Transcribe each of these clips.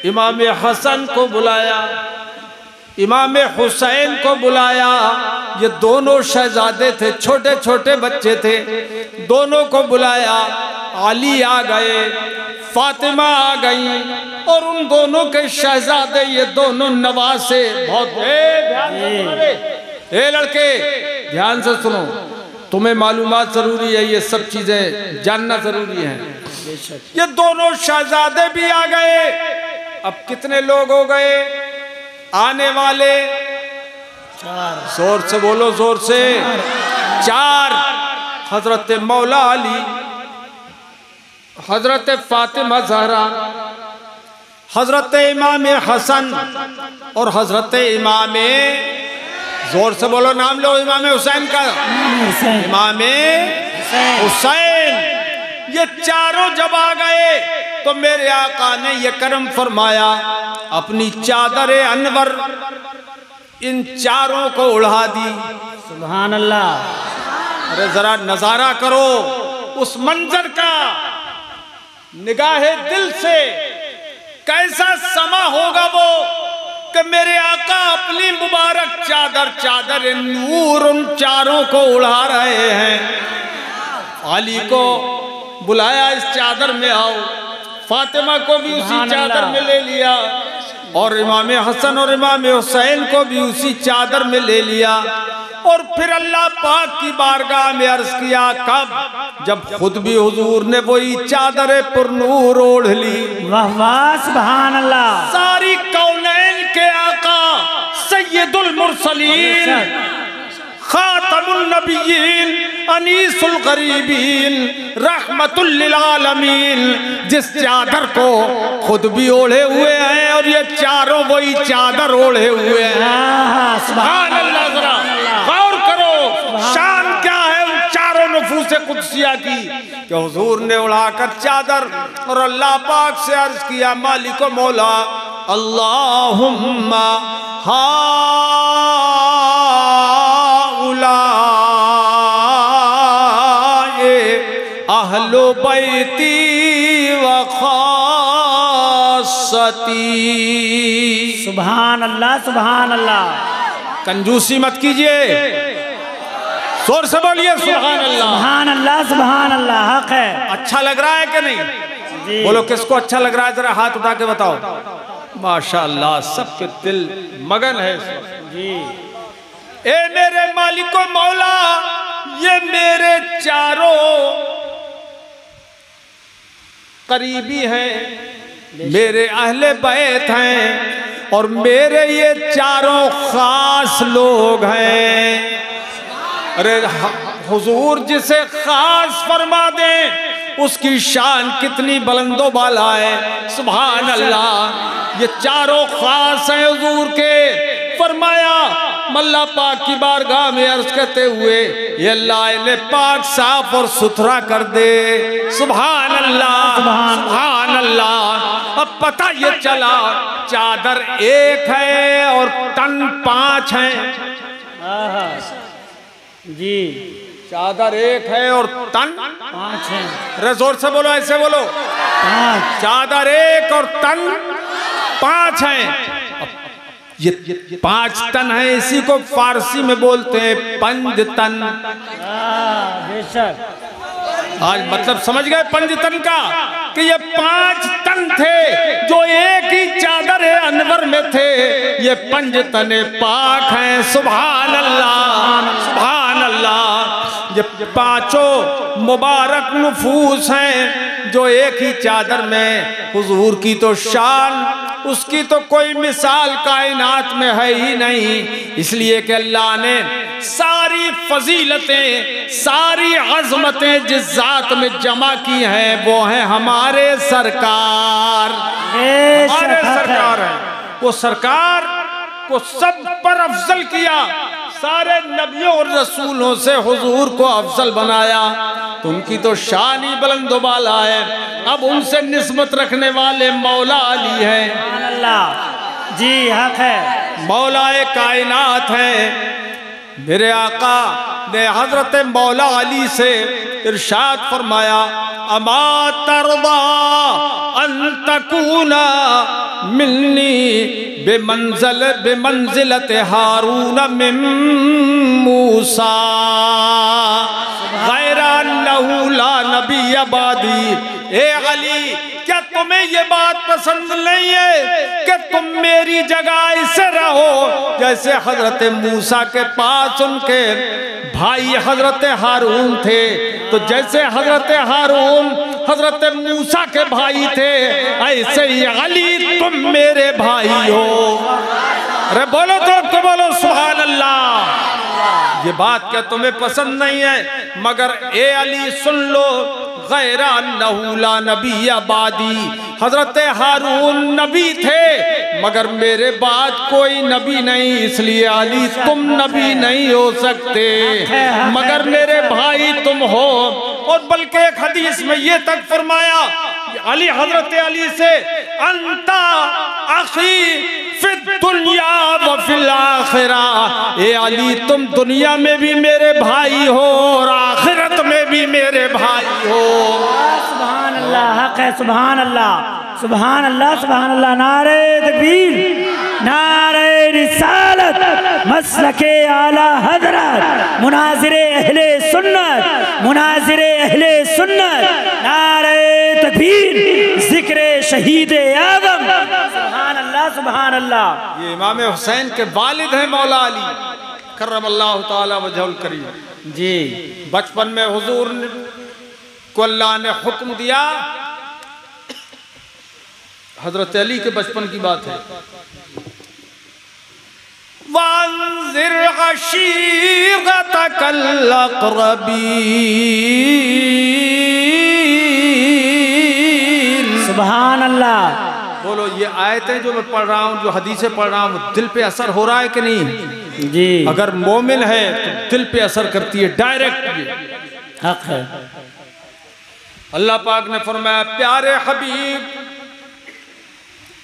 इमाम हसन को बुलाया, इमाम हुसैन को बुलाया। ये दोनों शहजादे थे, छोटे छोटे बच्चे थे, दोनों को बुलाया। अली आ गए, फातिमा आ गई, और उन दोनों के शहजादे ये दोनों नवासे बहुत। ए लड़के ध्यान से सुनो, तुम्हें मालूमात जरूरी है, ये सब चीजें जानना जरूरी है। ये दोनों शहजादे भी आ गए। अब कितने लोग हो गए आने वाले? 4। जोर से बोलो, जोर से। 4। हजरत मौला अली, हजरत फातिमा ज़हरा, हजरत इमाम हसन और हजरत इमाम, जोर से बोलो नाम लो, इमाम हुसैन का, इमाम हुसैन। ये चारों जब आ गए तो मेरे आका ने ये करम फरमाया, अपनी चादर अनवर इन चारों को उड़ा दी। सुभान अल्लाह। अरे जरा नजारा करो उस मंजर का, निगाहे दिल से कैसा समा होगा वो कि मेरे आका अपनी मुबारक चादर नूर उन चारों को उड़ा रहे हैं। अली को बुलाया, इस चादर में आओ। फातिमा को भी उसी चादर में ले लिया, और इमाम हसन और इमाम हुसैन को भी उसी चादर में ले लिया। और फिर अल्लाह पाक की बारगाह में अर्ज किया, कब? जब खुद भी हुजूर ने वही चादर पुरनूर ओढ़ ली। वाह वाह, सुभान अल्लाह। सारी कौनैन के आका सैयदुल मुरसलीन, खातमुन नबिय्यीन, अनीसुल गरीबीन, रहमतुल लिल आलमीन, जिस चादर को खुद भी ओढ़े हुए हैं और ये चारों वही चादर ओढ़े हुए हैं। सुभान अल्लाह। जरा गौर करो, शान क्या है उन चारों नफूसे कुदसिया की कि हुजूर ने उड़ाकर चादर और अल्लाह पाक से अर्ज किया, मालिक व मौला, अल्लाहुम्मा अहलो बैती व खासती। सुभान अल्लाह, सुभान अल्लाह। कंजूसी मत कीजिए, जोर से बोलिए सुभान अल्लाह। सुभान अल्लाह, सुभान अल्लाह। हक है। अच्छा लग रहा है कि नहीं? जी। बोलो किसको अच्छा लग रहा है, जरा हाथ उठा के बताओ। माशाअल्लाह, सबके दिल मगन है जी। ए मेरे मालिक व मौला, ये मेरे चारों करीबी हैं, मेरे अहले बैत हैं, और मेरे ये चारों खास लोग हैं। अरे हुजूर जिसे खास फरमा दें उसकी शान कितनी बुलंदो बाला है। सुभान अल्लाह। ये चारों खास हैं हुजूर के। फरमाया मल्ला पाक की बारगाह में अर्ज करते हुए, ये अल्लाह इन्हें पाक साफ और सुथरा कर दे। सुभान अल्लाह, सुभान अल्लाह। अब पता ये चला चादर एक है और तन 5 हैं। जी, चादर एक है और तन 5 हैं। अरे जोर से बोलो, ऐसे बोलो। 5। चादर एक और तन 5 हैं। ये 5 तन है, इसी को फारसी में बोलते हैं पंज तन। बेशक। आज मतलब समझ गए पंज तन का, कि ये 5 तन थे जो एक ही चादर अनवर में थे। ये पंज तने पाक हैं। सुभान अल्लाह, सुभान अल्लाह। ये 5 मुबारक नफूस हैं जो एक ही चादर में। हुजूर की तो शान, उसकी तो कोई मिसाल कायनात में है ही नहीं। इसलिए कि अल्लाह ने सारी फजीलतें, सारी अजमतें जिस जात में जमा की हैं वो हैं हमारे सरकार। हमारे सरकार है। वो सरकार को सब पर अफजल किया, सारे नबियों और रसूलों से हुजूर को अफजल बनाया। तो उनकी तो शान ही बुलंदोबाला है। अब उनसे निस्बत रखने वाले मौला अली हैं। अल्लाह जी, हक है। मौलाए कायनात है। मेरे आका ने हजरत मौला अली से इरशाद फरमाया, अमा तरदा अन तकूना मिलनी बेमंजिलत हारून मिन मूसा गैरा अन्नहु ला नबी अबादी। ए अली, क्या तुम्हें ये बात पसंद नहीं है कि तुम मेरी जगह ऐसे रहो जैसे हजरत मूसा के पास उनके भाई हजरत हारून थे, तो जैसे हजरत हारून हजरत मूसा के भाई थे, ऐसे ही अली तुम मेरे भाई हो। अरे बोलो तो बोलो सुभान अल्लाह। ये बात क्या तुम्हें पसंद नहीं है? मगर ए अली सुन लो, गैरा अन्नहु ला नबी अबादी, हजरत हारून नबी थे मगर मेरे बाद कोई नबी नहीं, इसलिए अली तुम नबी नहीं हो सकते मगर मेरे भाई तुम हो। और बल्कि एक हदीस में ये तक फरमाया अली, हजरत अली से, अंता अखी फिद दुनिया व फिल आखिरा, ए अली तुम दुनिया में भी मेरे भाई हो और आखिरत में भी मेरे भाई हो। सुभान अल्लाह, हक है, सुभान अल्लाह, सुभान अल्लाह, सुभान अल्लाह। नारे तकबीर, नारे रिसालत, मसलके आला हजरत, मुनाजिरे अहले सुन्नत, मुनाजिरे अहले सुन्नत, नारे तकबीर, जिक्रे शहीद आज़म, सुभान अल्लाह, सुभान अल्लाह। ये इमाम हुसैन के वालिद हैं मौला अली करमल्लाहु ताला वजहुल करीम जी। बचपन में हुजूर को अल्लाह ने हुक्म दिया, हजरत अली के बचपन की बात है, वांज़िर अशीरतकल अक़रबीन। सुभान अल्लाह। बोलो, ये आयतें जो मैं पढ़ रहा हूँ, जो हदीसें पढ़ रहा हूँ, दिल पे असर हो रहा है कि नहीं जी? अगर मोमिन है तो दिल पे असर करती है डायरेक्ट। हक है। अल्लाह पाक ने फरमाया, प्यारे हबीब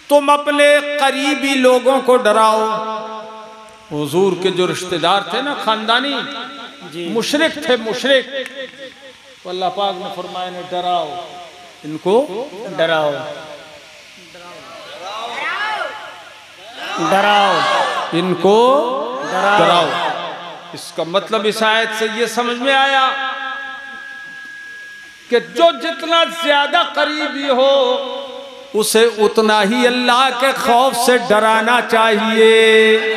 तुम अपने करीबी लोगों को डराओ। हुजूर के जो रिश्तेदार थे ना, खानदानी मुशरिक थे, मुशरिक, तो अल्लाह पाक ने फरमाया ने डराओ, इनको डराओ, डराओ, इनको डराओ। इसका मतलब इस आयत से ये समझ में आया कि जो जितना ज्यादा करीबी हो उसे उतना ही अल्लाह के खौफ से डराना चाहिए।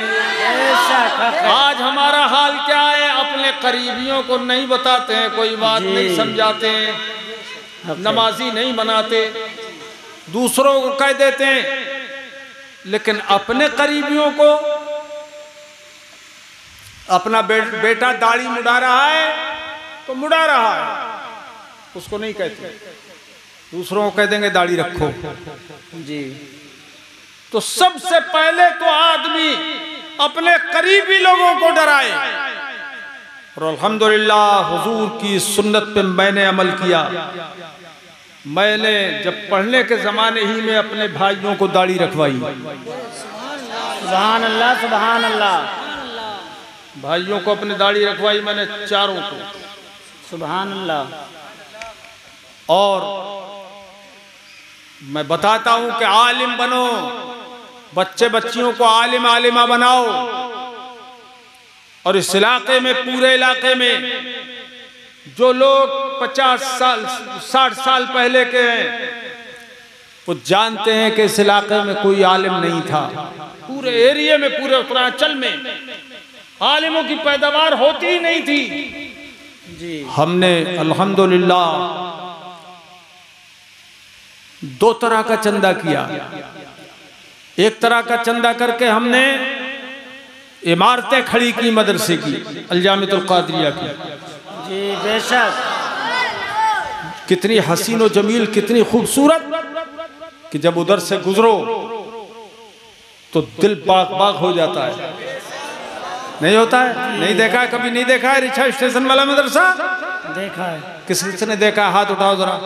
आज हमारा हाल क्या है? अपने करीबियों को नहीं बताते हैं, कोई बात नहीं समझाते हैं, नमाजी नहीं बनाते, दूसरों को कह देते हैं, लेकिन अपने करीबियों को, अपना बेटा दाढ़ी मुड़ा रहा है तो मुड़ा रहा है, उसको नहीं कहते, दूसरों को कह देंगे दाढ़ी रखो जी। तो सबसे पहले तो आदमी अपने करीबी लोगों को डराए। और अल्हम्दुलिल्लाह हुजूर की सुन्नत पे मैंने अमल किया। मैंने जब पढ़ने के ज़माने ही में अपने भाइयों को दाढ़ी रखवाई। सुभान अल्लाह, सुभान अल्लाह। भाइयों को अपनी दाढ़ी रखवाई मैंने, चारों को। सुभान अल्लाह। और मैं बताता हूं कि आलिम बनो, बच्चे बच्चियों को आलिम आलिमा बनाओ। और इस इलाके में, पूरे इलाके में जो लोग 50 साल 60 साल पहले के हैं वो जानते हैं कि इस इलाके में कोई आलिम नहीं था। पूरे एरिया में, पूरे उत्तरांचल में आलिमों की पैदावार होती ही नहीं थी जी। हमने अल्हम्दुलिल्लाह 2 तरह का चंदा किया। एक तरह का चंदा करके हमने इमारतें खड़ी की मदरसे की, अलजामियतुल कादरिया की जी, बेशक। कितनी हसीन और जमील, कितनी खूबसूरत कि जब उधर से गुजरो तो दिल बाग बाग हो जाता है। नहीं होता है? नहीं देखा है? कभी नहीं देखा है रिक्शा स्टेशन वाला मदरसा? देखा है। किसने देखा? हाथ उठाओ जरा।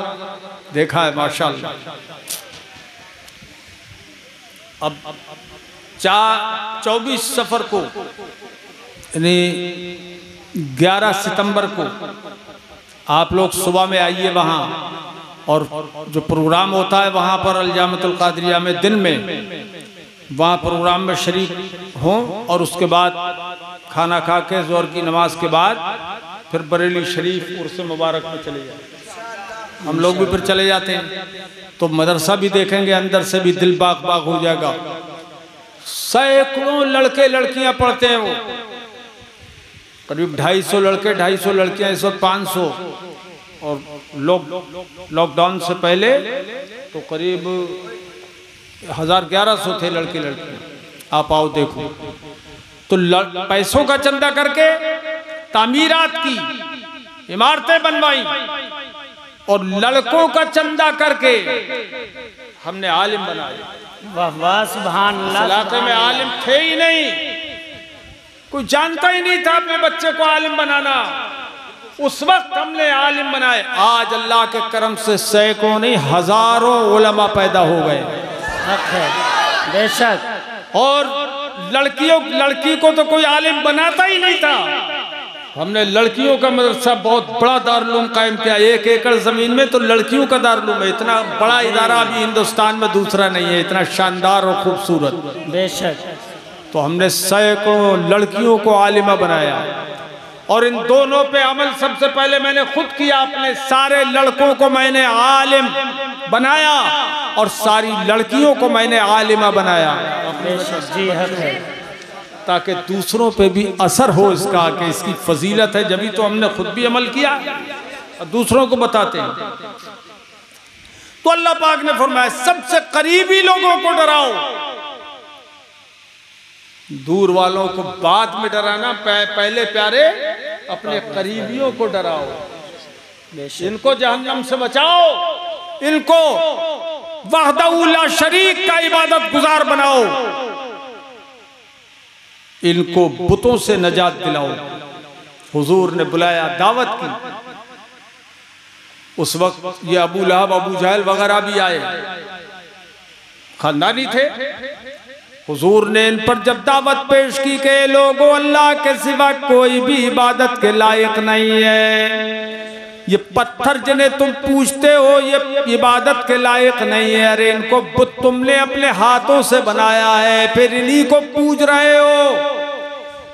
देखा है, माशाल्लाह। अब 24 सफर को, यानी 11 सितंबर को आप लोग सुबह में आइए वहाँ, और जो प्रोग्राम होता है वहाँ पर अलजामतुल कादरिया में दिन में वहाँ प्रोग्राम में शरीक हों और उसके बाद खाना खा के ज़ोहर की नमाज के बाद फिर बरेली शरीफ उर्स मुबारक में चले जाए। हम लोग भी फिर चले जाते हैं तो मदरसा भी देखेंगे, अंदर से भी दिल बाग बाग हो जाएगा। सैकड़ों लड़के लड़कियां पढ़ते हैं, वो करीब 250 लड़के 250 लड़कियां, इस वक्त 500, और लॉकडाउन से पहले तो करीब 1100 थे लड़के लड़कियां। आप आओ देखो। तो पैसों का चंदा करके तामीरात की इमारतें बनवाई और लड़कों का चंदा करके हमने आलिम बनाए। वाह वाह सुभान अल्लाह। इलाके में आलिम थे ही नहीं, कोई जानता ही नहीं था अपने बच्चे को आलिम बनाना। उस वक्त हमने आलिम बनाए। आज अल्लाह के करम से सैकड़ों नहीं हजारों उलमा पैदा हो गए। बेशक। और लड़की को तो कोई आलिम बनाता ही नहीं था। हमने लड़कियों का मदरसा बहुत बड़ा दारुल कायम किया, 1 एकड़ जमीन में, तो लड़कियों का दारुल है। इतना बड़ा इदारा अभी हिंदुस्तान में दूसरा नहीं है, इतना शानदार और खूबसूरत। बेशक। तो हमने सैकड़ों लड़कियों को आलिमा बनाया और इन दोनों पे अमल सबसे पहले मैंने खुद किया। अपने सारे लड़कों को मैंने आलिम बनाया और सारी लड़कियों को मैंने आलिमा बनाया। बेशक जी है। ताकि दूसरों पे भी असर हो इसका कि इसकी फजीलत है, जब तो हमने खुद भी अमल किया और दूसरों को बताते हैं। तो अल्लाह पाक ने फरमाया सबसे करीबी लोगों को डराओ, दूर वालों को बाद में डराना, पहले प्यारे अपने करीबियों को डराओ। इनको जहन्नम से बचाओ, इनको वहदहू ला शरीक का इबादत गुजार बनाओ, इनको बुतों से नजात दिलाओ। हुजूर ने बुलाया, दावत की। उस वक्त ये अबू लहब अबू जहल वगैरह भी आए, खानदानी थे। हुजूर ने इन पर जब दावत पेश की कि लोगों अल्लाह के सिवा कोई भी इबादत के लायक नहीं है, ये पत्थर जिन्हें तुम पूजते हो ये इबादत के लायक नहीं है। अरे इनको बुत तुमने अपने हाथों से बनाया है, फिर इन्हीं को पूज रहे हो,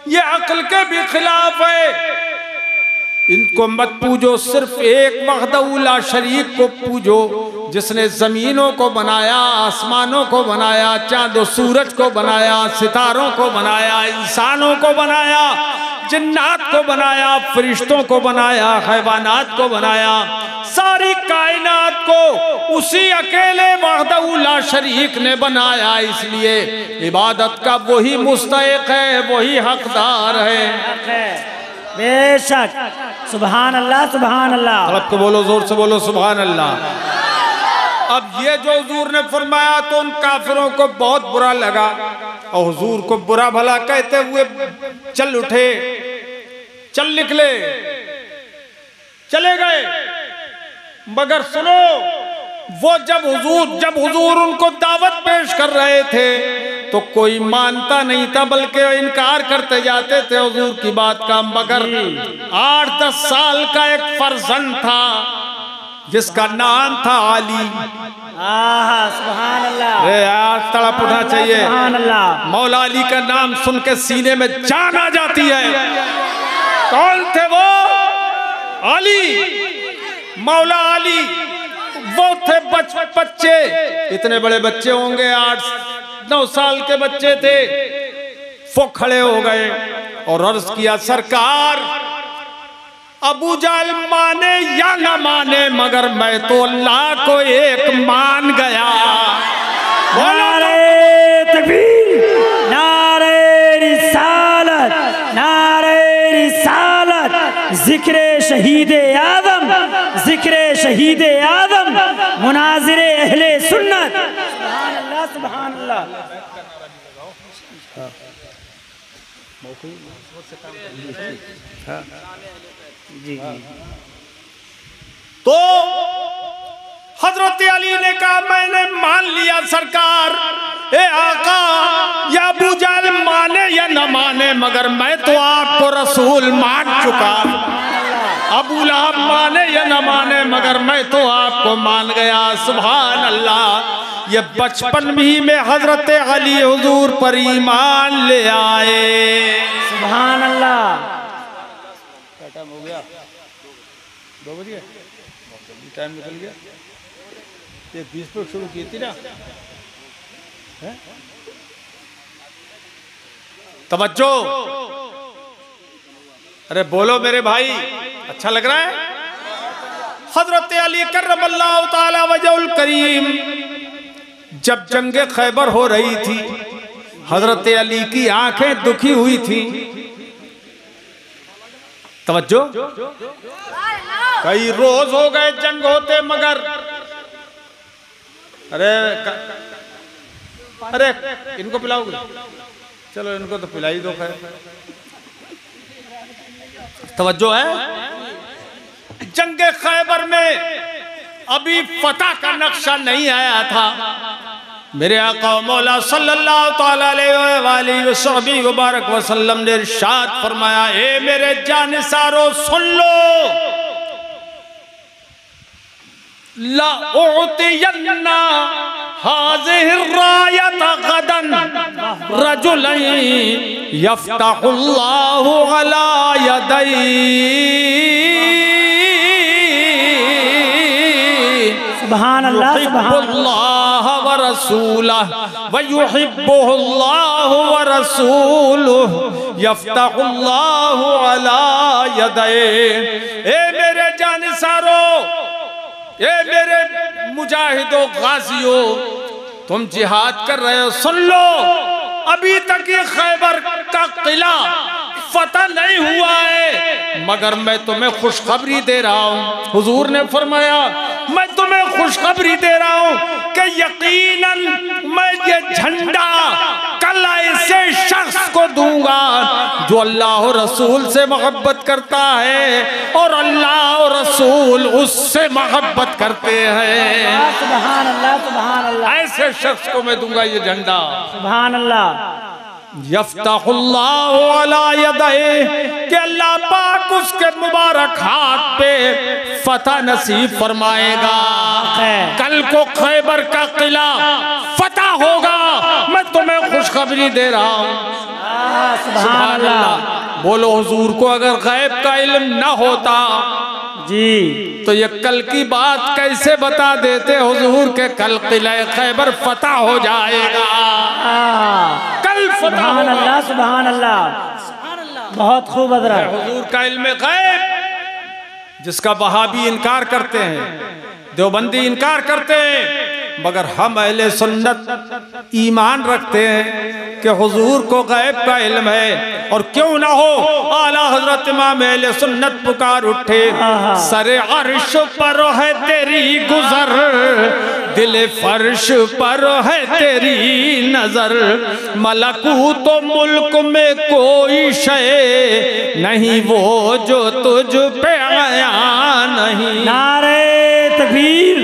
ये अक्ल के भी खिलाफ है। इनको मत पूजो, सिर्फ एक वहदहू ला शरीक को पूजो, जिसने जमीनों को बनाया, आसमानों को बनाया, चांद और सूरज को बनाया, सितारों को बनाया, इंसानों को बनाया, जिन्नात को बनाया, फरिश्तों को बनाया, हैवानात को बनाया, सारी कायनात को उसी अकेले वहदहू ला शरीक ने बनाया। इसलिए इबादत का वही मुस्तहिक है, वही हकदार है। बेशक। सुभान अल्लाह सुभान अल्लाह। तड़प के बोलो, जोर से बोलो सुभान अल्लाह। अब ये जो हुजूर ने फरमाया तो उन काफिरों को बहुत बुरा लगा और हुजूर को बुरा भला कहते हुए चल उठे, चल निकले, चले गए। मगर सुनो, वो जब हुजूर उनको दावत पेश कर रहे थे तो कोई मानता नहीं था, बल्कि इनकार करते जाते थे हुजूर की बात का। मगर 8-10 साल का एक फर्जंद था जिसका नाम था अली। सुभान अल्लाह। अरे यार तड़प उठना चाहिए। सुभान अल्लाह। मौला अली का नाम सुन के सीने में जान आ जाती है। कौन थे वो? अली, मौला अली। वो थे बच्चे, इतने बड़े बच्चे होंगे, 8-9 साल के बच्चे थे। वो खड़े हो गए और अर्ज किया, सरकार अबू जहल माने या न माने, मगर मैं तो अल्लाह को एक मान गया। नारे तकबीर, नारे रिसालत, नारे रिसालत, जिक्रे शहीदे आदम, जिक्रे शहीदे आदम, मुनाजिरे अहले सुन्नत। सुभान अल्लाह सुभान अल्लाह। जी। तो हजरत अली ने कहा, मैंने मान लिया सरकार, ए आका, या अबू जहल माने या न माने, मगर मैं तो आपको रसूल मान चुका। अबू लहब माने या न माने मगर मैं तो आपको मान गया। सुभान अल्लाह। ये बचपन भी में हजरत अली हुजूर पर ईमान ले आए। सुभान अल्लाह। टाइम हो गया, 2 बज गए, टाइम निकल गया। ये 20 पर शुरू की थी ना, है? तवज्जो, अरे बोलो मेरे भाई, अच्छा लग रहा है? हजरत अली कर्रमल्लाहु ताला वजहुल करीम जब जंगे खैबर हो रही थी, हजरत अली की आंखें दुखी हुई थी। तवज्जो, कई रोज हो गए जंग होते मगर अरे इनको पिलाओगे? चलो इनको तो पिलाई दो। खैर तवज्जो है, जंगे खैबर में अभी फतह का नक्शा नहीं आया था। मेरे आका मौला सल्लल्लाहु ताला अलैहि मुबारक वसल्लम ने इरशाद फरमाया, ए मेरे जानिसारो सुन लो, ला उतियन्ना हाज़िहि रायत गदन रजुलन यफ्तहुल्लाहु अला यदैहि। सुभान अल्लाह, सुभान अल्लाह व रसूलहु व युहिब्बुहुल्लाहु व रसूलुहु यफ्तहुल्लाहु अला यदैहि। ए मेरे जानिसारो, ए मेरे मुजाहिदो गाजियो, तुम जिहाद कर रहे हो, सुन लो, अभी तक ये खैबर का किला फतह नहीं हुआ है, मगर मैं तुम्हें खुशखबरी दे रहा हूँ। हुजूर ने फरमाया, मैं तुम्हें खुशखबरी दे रहा हूँ कि यकीनन मैं ये झंडा कल ऐसे शख्स को दूंगा जो अल्लाह और रसूल से मोहब्बत करता है और अल्लाह और रसूल उससे मोहब्बत करते हैं। सुभान अल्लाह, सुभान अल्लाह। ऐसे शख्स को मैं दूंगा ये झंडा। सुभान अल्लाह। यफ्तहुल्लाहु अला यदैहि, कि अल्लाह पाक उसके मुबारक हाथ पे फतह नसीब फरमाएगा। कल को खैबर का किला फतह होगा, मैं तुम्हें खुशखबरी दे रहा हूँ। सुभान अल्लाह। बोलो हुजूर को अगर गैब का इल्म न होता जी तो ये कल की बात कैसे बता देते हुजूर के कल किला खैबर फतह हो जाएगा। कल सुभान अल्लाह, सुभान अल्लाह, बहुत खूब अदरा। हुजूर का इल्म गैब जिसका वहाबी इनकार करते हैं, देवबंदी इनकार करते हैं, मगर हम अहले सुन्नत ईमान रखते हैं कि हुजूर को गैब का इल्म है। और क्यों ना हो, आला हजरत इमाम अहले सुन्नत पुकार उठे, सरे अर्श पर है तेरी गुजर, दिल फर्श पर है तेरी नजर, मलकूत मुल्क में कोई शय नहीं वो जो तुझ पे आया नहीं। नारे तकबीर,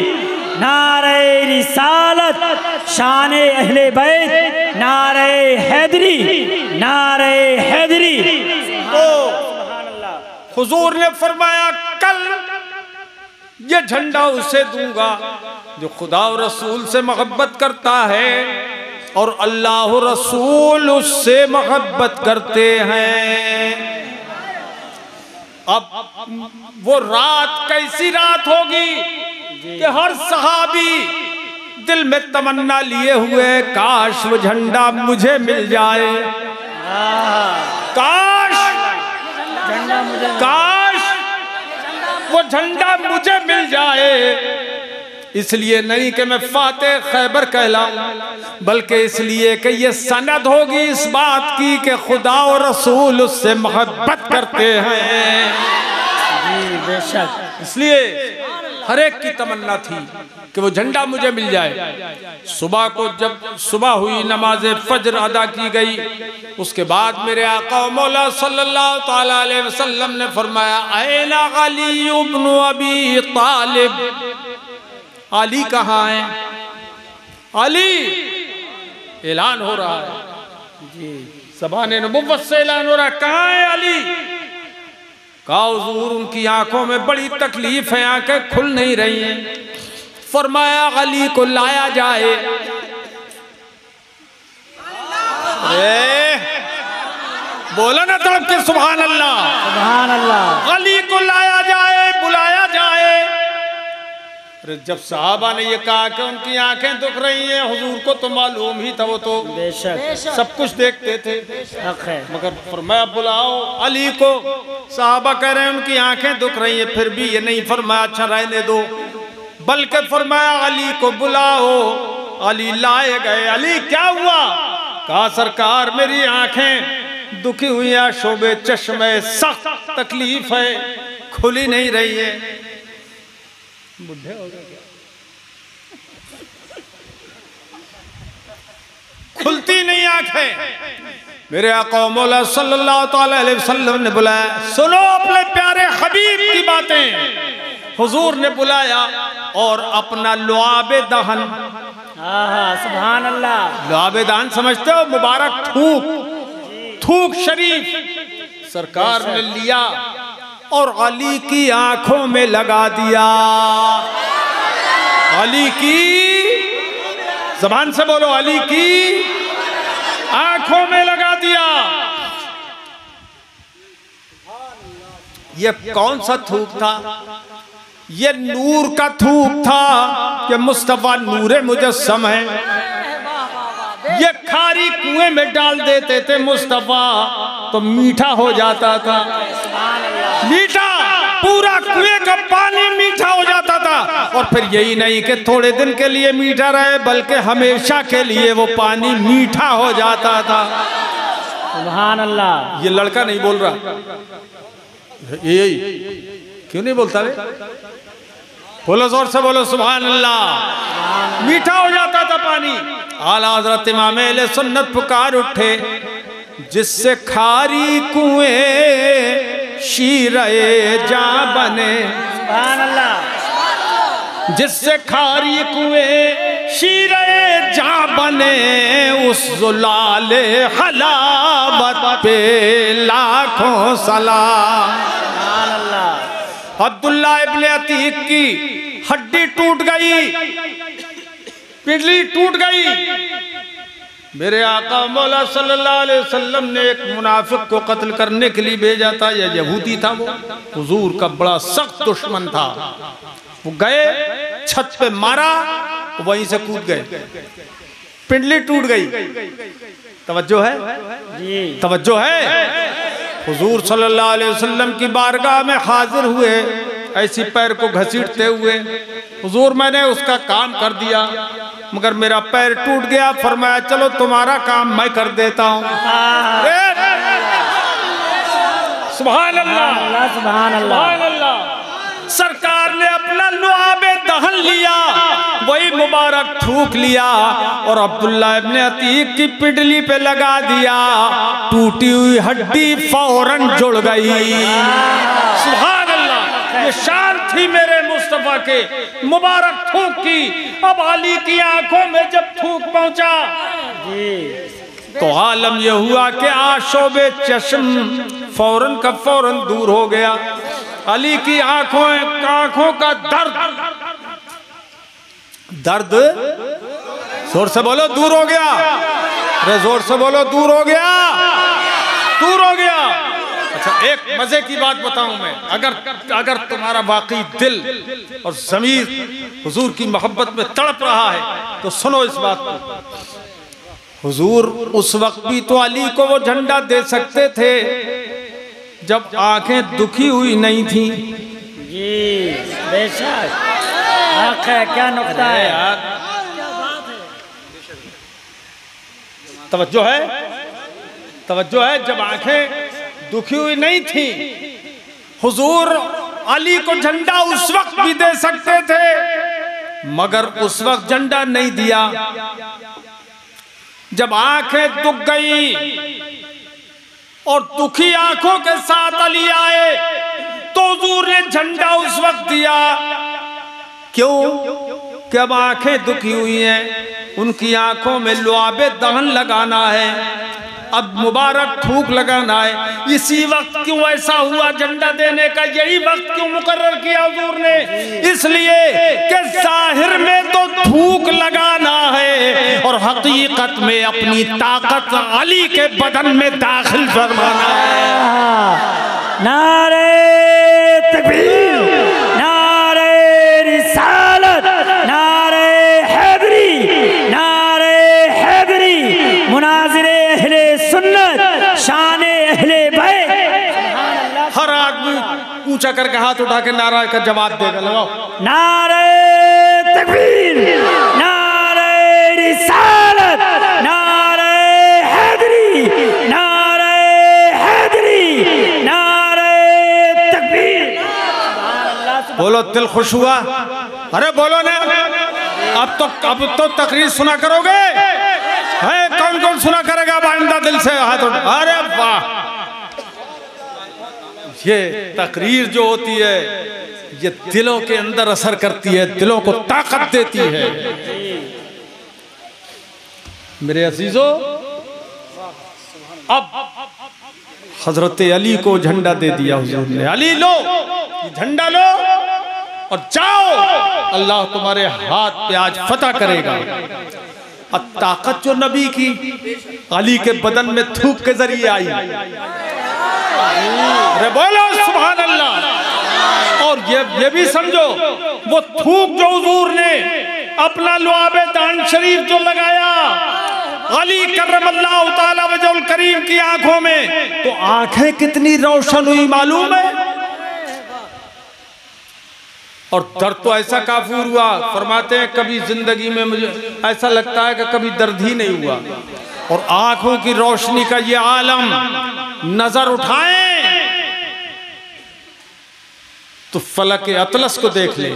नारे रिसालत, शाने अहले बैत, नारे हैदरी, नारे हैदरी। तो हुजूर ने फरमाया, कल ये झंडा उसे दूंगा जो खुदा और रसूल से मोहब्बत करता है और अल्लाह और रसूल उससे मोहब्बत करते हैं। अब वो रात कैसी रात होगी कि हर सहाबी दिल में तमन्ना लिए हुए, काश वो झंडा मुझे मिल जाए, काश काश वो झंडा मुझे मिल जाए। इसलिए नहीं कि मैं फातेह खैबर कहलाऊं, बल्कि इसलिए कि ये सनद होगी इस बात की कि खुदा और रसूल उससे मोहब्बत करते हैं। जी बेशक। इसलिए हर एक की तमन्ना थी कि वो झंडा मुझे मिल जाए। सुबह को जब सुबह हुई, नमाज फज्र अदा की गई, उसके बाद मेरे आका मौला सल्लल्लाहु ताला अलैहि वसल्लम ने फरमाया, ऐना अली इब्न अबी तालिब, अली कहाँ है? अली ऐलान हो रहा है जी, ज़बान नबुव्वत से ऐलान हो रहा है, कहाँ है अली? कहा हुजूर उनकी आंखों में बड़ी तकलीफ है, आंखें खुल नहीं रही हैं। फरमाया अली को लाया जाए। बोला ना तड़प के सुभान अल्लाह, सुभान अल्लाह। अली को लाया जाए, बुलाया जाए। अरे जब साहबा ने ये कहा कि उनकी आंखें दुख रही हैं, हुजूर को तो मालूम ही था, वो तो बेशक सब कुछ देखते थे, हक है। मगर फरमाया बुलाओ अली को। साहबा कह रहे हैं उनकी आंखें दुख रही हैं, फिर भी ये नहीं फरमाया अच्छा रहने दो, बल्कि फरमाया अली को बुलाओ। अली लाए गए। अली क्या हुआ? कहा सरकार मेरी आंखें दुखी हुई हैं, शोबे चश्मे सख्त तकलीफ है, खुली नहीं रही है। बुढ़े हो गए क्या? खुलती नहीं आंखें। मेरे आका मौला सल्लल्लाहु अलैहि वसल्लम ने बुलाया, सुनो अपने प्यारे हबीब की बातें। हुजूर ने बुलाया और अपना लुआबे दहन, सुभान अल्लाह। लुआबे दहन समझते हो? मुबारक थूक शरीफ सरकार ने लिया और अली की आंखों में लगा दिया। अली की, ज़बान से बोलो, अली की आंखों में लगा दिया। ये कौन सा थूक था? ये नूर का थूक था कि मुस्तफा नूरे मुजस्सम है। ये खारी कुएं में डाल देते थे मुस्तफा तो मीठा हो जाता था, मीठा, पूरा कुएं का पानी मीठा हो जाता था। और फिर यही नहीं कि थोड़े दिन के लिए मीठा रहे, बल्कि हमेशा के लिए वो पानी मीठा हो जाता था। सुभान अल्लाह। ये लड़का नहीं बोल रहा, यही क्यों नहीं बोलता रे? बोलो जोर से बोलो सुभान अल्लाह। मीठा हो जाता था पानी। आला हज़रत इमाम अहले सुन्नत पुकार उठे, जिससे खारी कुएं शीरे जा बने। सुभान अल्लाह। जिससे खारी कुएं शीरे जा बने, उस ज़ुलाले हलावत पे लाखों सलाम। सुभान अल्लाह। अब्दुल्ला इब्ने अतीक की हड्डी टूट गई, पिंडली टूट गई। मेरे आका मौला सल्लल्लाहु अलैहि वसल्लम ने एक मुनाफिक को कत्ल करने के लिए भेजा था। यह यहूदी था, वो हुजूर का बड़ा सख्त दुश्मन था। वो गए, छत पे मारा, वहीं से कूद गए, पिंडली टूट गई। तवज्जो है जी, तवज्जो है। हुजूर सल्लल्लाहु अलैहि वसल्लम की बारगाह में हाजिर हुए, ऐसी पैर को घसीटते हुए, हुजूर मैंने उसका काम कर दिया मगर मेरा पैर टूट गया। फरमाया चलो तुम्हारा काम मैं कर देता हूँ। सुभान अल्लाह, सुभान अल्लाह। सरकार ने अपना लुआबे दहन लिया, वही मुबारक थूक लिया और अब्दुल्ला इब्ने अतीक की पिडली पे लगा दिया। टूटी हुई हड्डी फौरन जुड़ गई। सुभान अल्लाह। ये शान थी मेरे मुस्तफा के मुबारक थूक की। अब अली की आंखों में जब थूक पहुंचा तो आलम यह हुआ कि आशोबे चश्म फौरन का फौरन दूर हो गया। अली की आंखों का दर्द जोर से बोलो दूर हो गया। अरे जोर से बोलो दूर हो गया, दूर हो गया। अच्छा एक मजे की बात बताऊं मैं, अगर तुम्हारा वाकई दिल और ज़मीर हुजूर की मोहब्बत में तड़प रहा है तो सुनो इस बात को। हुजूर उस वक्त भी तो अली को वो झंडा दे सकते थे जब आंखें दुखी हुई नहीं थी। जी बेशक हक है, क्या नुक्ता है यार, तवज्जो है, तवज्जो है। जब आंखें दुखी हुई नहीं थी, हुजूर अली को झंडा उस वक्त भी दे सकते थे मगर उस वक्त झंडा नहीं दिया। जब आंखें दुख गई और दुखी आंखों के साथ अली आए तो हुजूर ने झंडा उस वक्त दिया। क्यों? कि अब आंखें दुखी हुई हैं, उनकी आंखों में लुआबे दहन लगाना है। अब मुबारक थूक लगाना है। इसी वक्त क्यों ऐसा हुआ झंडा देने का, यही वक्त क्यों मुकर्रर किया हुजूर ने? इसलिए कि जाहिर में तो थूक लगाना है और हकीकत में अपनी ताकत अली के बदन में दाखिल फरमाना है। नारे तकबीर, नारे रिसालत, नारे हैदरी, नारे हैदरी, मुनाजिरे अहले सुन्नत, शाने अहले बैत। हर आदमी ऊंचा करके हाथ उठा के नारा का जवाब देगा। लगाओ नारे तकबीर, नारे रिसालत, नारे हैदरी, नारे हैदरी, नारे तकबीर। बोलो, दिल खुश हुआ? अरे बोलो ना। अब तो तकरीर सुना करोगे? है कौन कौन सुना करेगा बाइंदा दिल से हाथ उठा? अरे वाह, ये तकरीर जो होती है ये दिलों के अंदर असर करती है, दिलों को ताकत देती है। मेरे अजीजों, अब हजरत अली को झंडा दे दिया हुजूर ने। अली लो, झंडा लो और जाओ, अल्लाह तुम्हारे हाथ पे आज फतह करेगा। अब ताकत जो नबी की अली के बदन में थूक के जरिए आई। अरे बोलो सुभान अल्लाह। और ये भी समझो, वो थूक जो हुजूर ने अपना लुआबे दान शरीफ जो लगाया अली करमल्लाहु ताला वजहुल करीम की आंखों में, तो आंखें कितनी रोशन हुई मालूम है। और दर्द तो ऐसा काफूर हुआ, फरमाते हैं कभी जिंदगी में मुझे ऐसा लगता है कि कभी दर्द ही नहीं हुआ। और आंखों की रोशनी का ये आलम नजर उठाएं तो फलक अतलस को देख ले,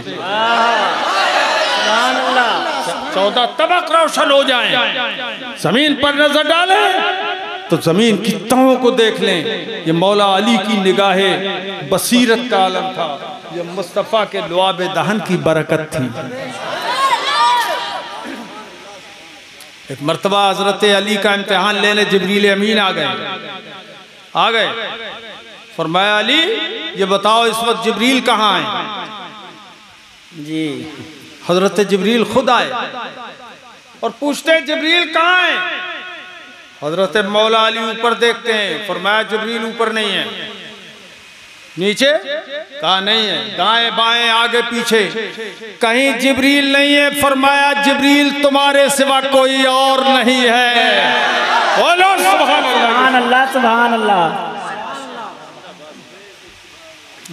14 तबक रोशन हो जाएं। जमीन पर नजर डालें तो जमीन की तहों को देख लें। ये मौला अली की निगाहे बसीरत का आलम था, ये मुस्तफ़ा के लुआबे दहन की बरकत थी। एक मर्तबा हजरत अली का इम्तिहान लेने जिब्रील अमीन आ गए। फरमाया अली ये बताओ इस वक्त जिब्रील कहाँ है? जी। हजरत जिब्रील खुद आए और पूछते हैं जिब्रील कहाँ है? हजरत मौला अली ऊपर देखते हैं, फरमाया जिब्रील ऊपर नहीं है। नीचे? कहा नहीं है। दाएं बाएं आगे पीछे कहीं जिब्रील नहीं है। फरमाया जिब्रील तुम्हारे सिवा कोई और नहीं है। बोलो सुभान अल्लाह, सुभान अल्लाह।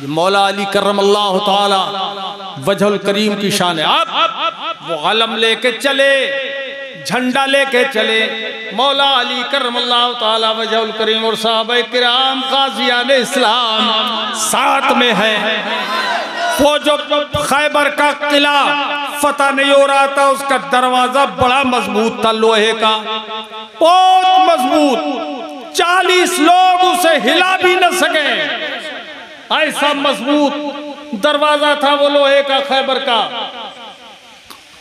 मौला अली करमल्लाहु ताला वजहुल करीम की शान है। अब वो अलम लेके चले, झंडा लेके चले। मौला अली करमल्लाहु ताला वजहुल करीम और सहाबाए किराम गाज़ियान इस्लाम साथ में है। वो जो खैबर का किला फतह नहीं हो रहा था, उसका दरवाजा बड़ा मजबूत था, लोहे का, बहुत मजबूत। 40 लोग उसे हिला भी न सके, ऐसा मजबूत दरवाजा था वो लोहे का,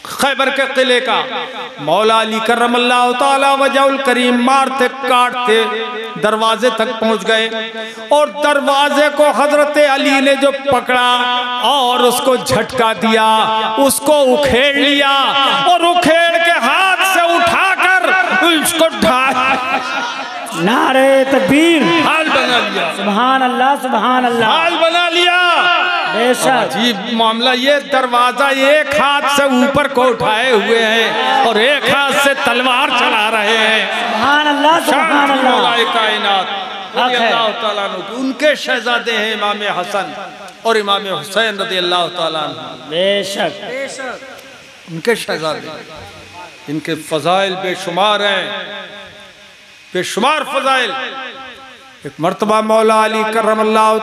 खैबर के किले का। मौला अली करमल्लाहु ताला वजहुल करीम मारते काटते दरवाजे तक पहुंच गए और दरवाजे को हजरत अली ने जो पकड़ा और उसको झटका दिया, उसको उखेड़ लिया और उखेड़ के हाथ से उठाकर उसको नारे तकबीर, हाल बना लिया। सुभान अल्लाह, सुभान अल्लाह, हाल बना लिया। बेशक अजीब मामला, ये दरवाजा एक हाथ से ऊपर को उठाए हुए हैं और एक हाथ से तलवार चला रहे हैं। सुभान अल्लाह, सुभान अल्लाह। कायनात अल्लाह ताला अन्हु, उनके शहजादे हैं इमाम हसन और इमाम हुसैन रज़ी अल्लाह ताला अन्हु। बेशक उनके शहजादे, इनके फजाइल बेशुमार हैं, बेशुमार फजाइल। एक मर्तबा मौला अली करमल्लाहु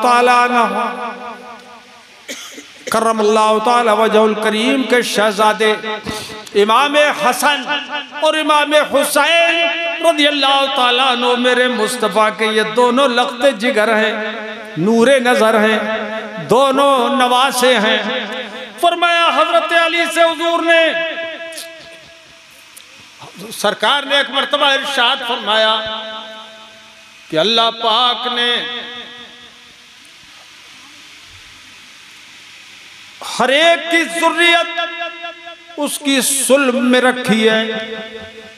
ताला वजहुल करीम के शहजादे इमाम हसन और इमाम हुसैन रज़ियल्लाहु ताला अन्हु, मेरे मुस्तफ़ा के ये दोनों लख्ते जिगर हैं, नूरे नजर हैं, दोनों नवासे हैं। फरमाया हजरत अली से हुजूर ने, सरकार ने एक मर्तबा इरशाद फरमाया कि अल्लाह पाक ने हर एक की ज़ुर्रियत उसकी सुल्ब में रखी है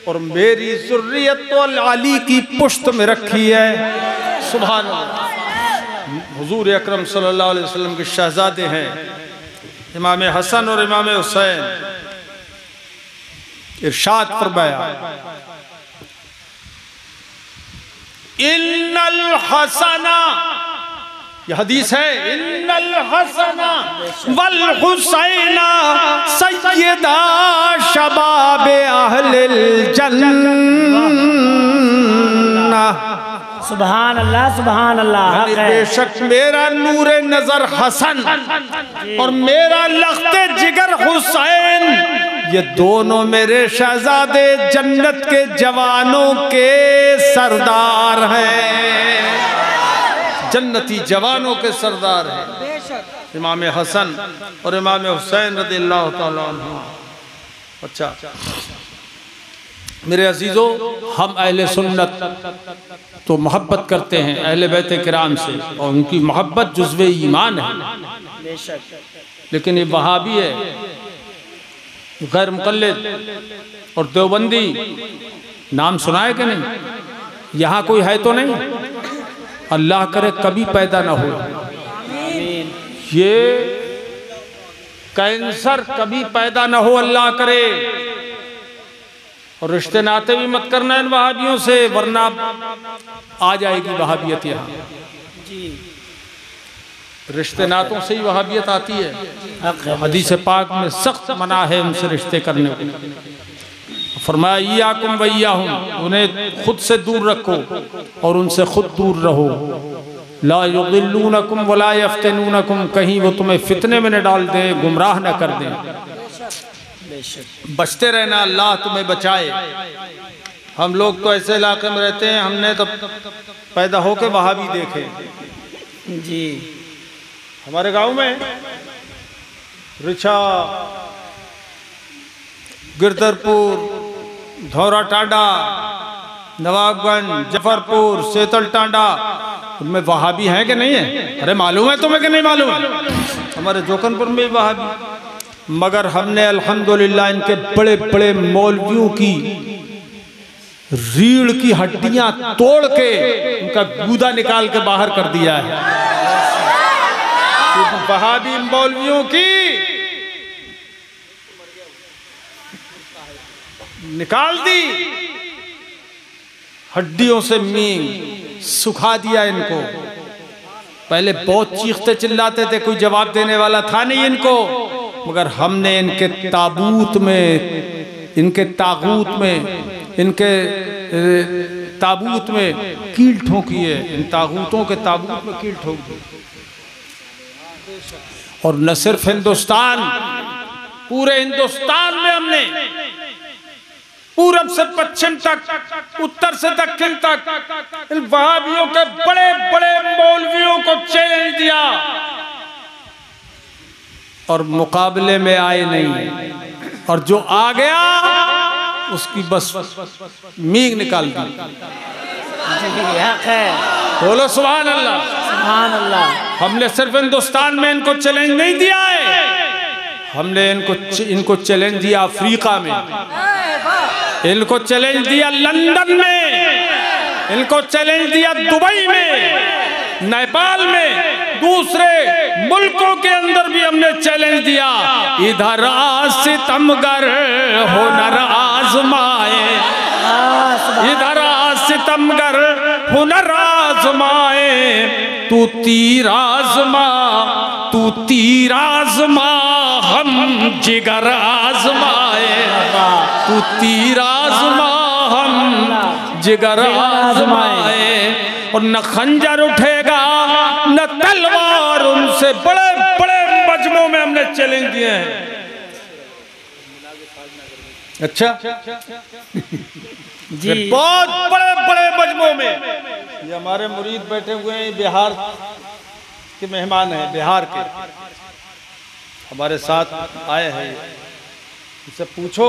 और मेरी ज़ुर्रियत तो अली की पुश्त में रखी है। सुभान अल्लाह। हुजूर अकरम सल्लल्लाहु अलैहि वसल्लम के शहजादे हैं इमाम हसन और इमाम हुसैन। इरशाद फरमाया, इन्नल हसना, यह हदीस है, इन्नल हसना वल हुसैना सय्यदा शबाबे अहलिल जन्नह। सुभान अल्लाह, सुभान अल्लाह। बेशक मेरा नूरे नजर हसन और मेरा लख्ते जिगर हुसैन, ये दोनों मेरे शहजादे जन्नत के जवानों के सरदार हैं, जन्नती जवानों के सरदार हैं, इमाम हसन और इमाम हुसैन रज़ियल्लाहु ताला अन्हु। अच्छा मेरे अजीजों, हम अहले सुन्नत तो मोहब्बत करते हैं अहले बैत किराम से और उनकी मोहब्बत जुज़्वे ईमान है, लेकिन ये वहाबी है, गैर मुक़ल्लिद और देवबंदी, नाम सुना है कि नहीं? यहाँ कोई है तो नहीं? अल्लाह करे कभी पैदा ना हो, ये कैंसर कभी पैदा ना हो, अल्लाह करे। और रिश्ते नाते भी मत करना इन वहाबियों से, वरना आ जाएगी वहाबियत यहाँ। रिश्ते नातों से ही वहाबियत आती है। हदीस पाक में सख्त मना है उनसे रिश्ते करने को। फरमाया इय्याकुम व इय्याहुम, उन्हें खुद से दूर रखो और उनसे खुद दूर रहो। ला युदिल्लूनकुम वला यफ्तिनूनकुम, कहीं वो तुम्हें फितने में न डाल दें, गुमराह न कर दें। बचते रहना, अल्लाह तुम्हें बचाए। हम लोग तो ऐसे इलाके में रहते हैं, हमने तो पैदा होके वहाबी देखे जी। हमारे गांव में रिछा, गिरधरपुर, धौरा टांडा, नवाबगंज, जफरपुर, सेतल टांडा, उनमें वहाबी हैं कि नहीं है? अरे मालूम है तुम्हें कि नहीं मालूम? हमारे जोकनपुर में भी वहाबी, मगर हमने अल्हम्दुलिल्लाह इनके बड़े बड़े मौलवियों की रीढ़ की हड्डियां तोड़ के उनका गूदा निकाल के बाहर कर दिया है। वहाबी मौलवियों की निकाल दी, हड्डियों से मींग सुखा दिया इनको। पहले बहुत चीखते चिल्लाते थे, कोई जवाब देने वाला था नहीं इनको, मगर हमने इनके ताबूत में, इनके तागूत में, इनके ताबूत में कील ठोकी है, इन तागूतों के ताबूत में कील ठोक दी। और न सिर्फ हिंदुस्तान, पूरे हिंदुस्तान में हमने पूरब से पश्चिम तक, उत्तर से दक्षिण तक इन वहाबियों के बड़े बड़े मौलवियों को चैलेंज दिया और मुकाबले में आए नहीं, और जो आ गया उसकी बस मींग निकाल दी। बोलो सुभान अल्लाह, सुभान अल्लाह। हमने सिर्फ हिंदुस्तान में इनको चैलेंज नहीं दिया है, हमने इनको चैलेंज दिया अफ्रीका में, इनको चैलेंज दिया लंदन में, इनको चैलेंज दिया दुबई में, नेपाल में, दूसरे मुल्कों के अंदर भी हमने चैलेंज दिया। इधर सितमगर हुनर आजमाए, इधर सितमगर हुनर आजमाए, तू तीर आजमा, तू तीर आजमा, हम जिगर आजमाए, तू तीर आजमा, हम जिगर आजमाए। और न खंजर उठेगा न तलवार, उनसे बड़े बड़े मजमों में हमने चैलेंज दिए हैं। अच्छा जी, बहुत बड़े बड़े मजमों में। ये हमारे मुरीद बैठे हुए हैं, बिहार के मेहमान हैं, बिहार के हमारे साथ आए हैं। इनसे पूछो